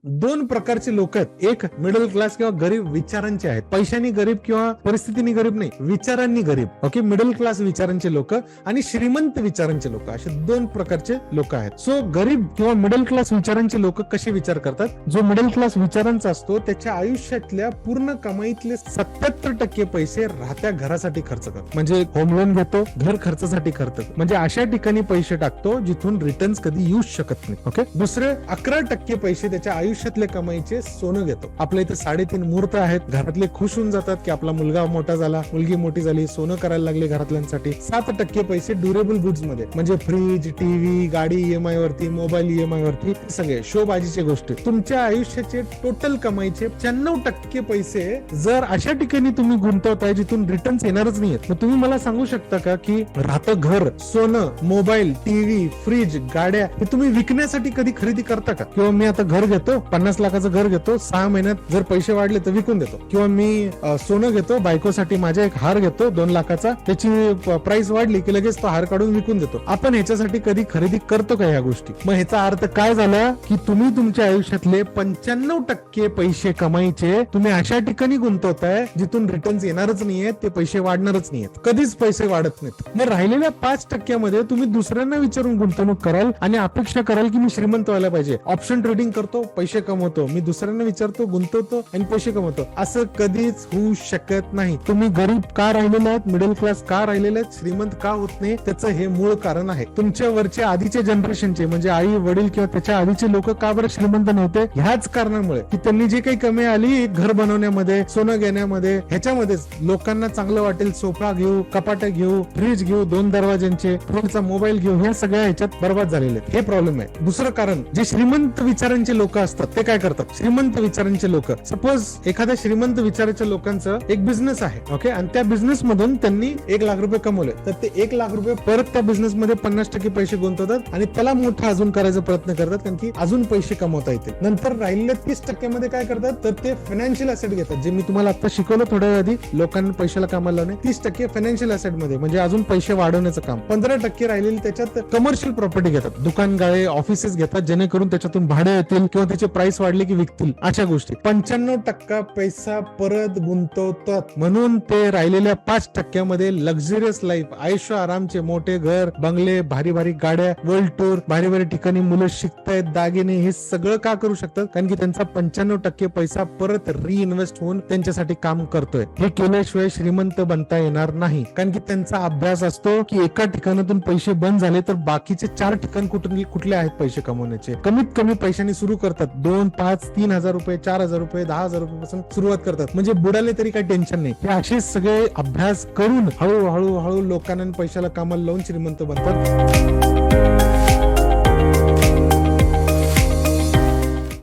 दोन प्रकारचे लोक आहेत. एक मिडल क्लास किंवा गरीब विचारांचे आहेत. पैशानी गरीब किंवा परिस्थितीने गरीब नाही, विचारांनी गरीब. ओके, मिडल क्लास विचारांचे लोक आणि श्रीमंत विचारांचे लोक, असे दोन प्रकारचे लोक आहेत. सो गरीब किंवा मिडल क्लास विचारांचे लोक कसे विचार करतात? जो मिडल क्लास विचारांचा असतो त्याच्या आयुष्यातल्या पूर्ण कमाईतले 77% पैसे राहत्या घरासाठी खर्च करतो. म्हणजे होम लोन घेतो, घर खर्चासाठी खर्च, म्हणजे अशा ठिकाणी पैसे टाकतो जिथून रिटर्न्स कधी येऊ शकत नाही. ओके, दुसरे 11% पैसे त्याच्या आयुष्यातले कमाईचे सोनं घेतो. आपल्या इथे 3.5 मुहूर्त आहेत. घरातले खुश होऊन जातात की आपला मुलगा मोठा झाला, मुलगी मोठी झाली, सोनं करायला लागले घरातल्यांसाठी. 7% पैसे ड्युरेबल गुड्स मध्ये, म्हणजे फ्रीज, टीव्ही, गाडी EMI वरती, मोबाईल EMI वरती, सगळे शोबाजीचे गोष्टी. तुमच्या आयुष्याचे टोटल कमाईचे 95% पैसे जर अशा ठिकाणी तुम्ही गुंतवताय जिथून रिटर्न्स येणारच नाहीयेत, मग तुम्ही मला सांगू शकता का की राहतं घर, सोनं, मोबाईल, टीव्ही, फ्रीज, गाड्या हे तुम्ही विकण्यासाठी कधी खरेदी करता का? किंवा मी आता घर घेतो, 50 लाखाचं घर घेतो, 6 महिन्यात जर पैसे वाढले तर विकून देतो. किंवा मी सोनं घेतो, बायकोसाठी माझा एक हार घेतो 2 लाखाचा, त्याची प्राइस वाढली की लगेच तो हार काढून विकून देतो. आपण ह्याच्यासाठी कधी खरेदी करतो का ह्या गोष्टी? मग ह्याचा अर्थ काय झाला की तुम्ही तुमच्या आयुष्यातले 95% पैसे कमाईचे तुम्ही अशा ठिकाणी गुंतवताय जिथून रिटर्न्स येणारच नाहीयेत, ते पैसे वाढणारच नाहीयेत, कधीच पैसे वाढत नाहीत. मग राहिलेल्या 5% मध्ये तुम्ही दुसऱ्यांना विचारून गुंतवणूक कराल आणि अपेक्षा कराल की मी श्रीमंत व्हायला पाहिजे. ऑप्शन ट्रेडिंग करतो, पैसे कमवतो, मी दुसऱ्यांना विचारतो, गुंतवतो आणि पैसे कमवतो, असं कधीच होऊ शकत नाही. तुम्ही गरीब का राहिलेले आहेत, मिडल क्लास का राहिलेले आहेत, श्रीमंत का होत नाही, त्याचं हे मूळ कारण आहे. तुमच्या वरचे आधीचे जनरेशनचे म्हणजे आई वडील किंवा त्याच्या आधीचे लोक का बरं श्रीमंत नव्हते? ह्याच कारणामुळे की त्यांनी जे काही कमी आली घर बनवण्यामध्ये, सोनं घेण्यामध्ये, ह्याच्यामध्येच लोकांना चांगलं वाटेल सोफा घेऊ, कपाट घेऊ, फ्रीज घेऊ 2 दरवाज्यांचे, फ्रीजचा मोबाईल घेऊ, ह्या सगळ्या ह्याच्यात बर्बाद झालेले. हे प्रॉब्लेम आहे. दुसरं कारण, जे श्रीमंत विचारांचे लोक असतात ते काय करतात? श्रीमंत विचारांचे लोक, सपोज एखाद्या श्रीमंत विचाराच्या लोकांचं एक बिझनेस आहे, ओके, आणि त्या बिझनेस मधून त्यांनी 1 लाख रुपये कमवले, तर ते 1 लाख रुपये परत त्या बिझनेस मध्ये 50% पैसे गुंतवतात आणि त्याला मोठा अजून करायचा प्रयत्न करतात, कारण की अजून पैसे कमवता येतील. नंतर राहिलेल्या 30% मध्ये काय करतात, तर ते फायनान्शियल ऍसेट घेतात, जे मी तुम्हाला आता शिकवलं थोड्या वेळ आधी, लोकांना पैशाला कामाला लावणे. 30% फायनान्शियल ऍसेट मध्ये, म्हणजे अजून पैसे वाढवण्याचं काम. 15% राहिलेली त्याच्यात कमर्शियल प्रॉपर्टी घेतात, दुकान, गाळे, ऑफिसेस घेतात, जेणेकरून त्याच्यातून भाडे येतील किंवा त्याचे प्राइस वाढले की विकतील, अशा गोष्टी. 95% पैसा परत गुंतवतात, म्हणून ते राहिलेल्या 5% मध्ये लक्झरियस लाईफ, आयुष्य आरामचे, मोठे घर, बंगले, भारी भारी गाड्या, वर्ल्ड टूर, भारी भारी ठिकाणी मुलं शिकतायत, दागिने, हे सगळं का करू शकतात? कारण की त्यांचा 95% पैसा परत रिइन्व्हेस्ट होऊन त्यांच्यासाठी काम करतोय. हे केल्याशिवाय श्रीमंत बनता येणार नाही, कारण की त्यांचा अभ्यास असतो की एका ठिकाणातून पैसे बंद झाले तर बाकीचे 4 ठिकाण कुठले आहेत पैसे कमवण्याचे. कमीत कमी पैशांनी सुरू करतात, 2, 5, 3,000 रुपये, 4,000 रुपये, 10,000 रुपये पासून सुरुवात करतात, म्हणजे बुडाले तरी काही टेन्शन नाही. हे असे सगळे अभ्यास करून हळूहळू लोकांना पैशाला कामाला लावून श्रीमंत बनतात.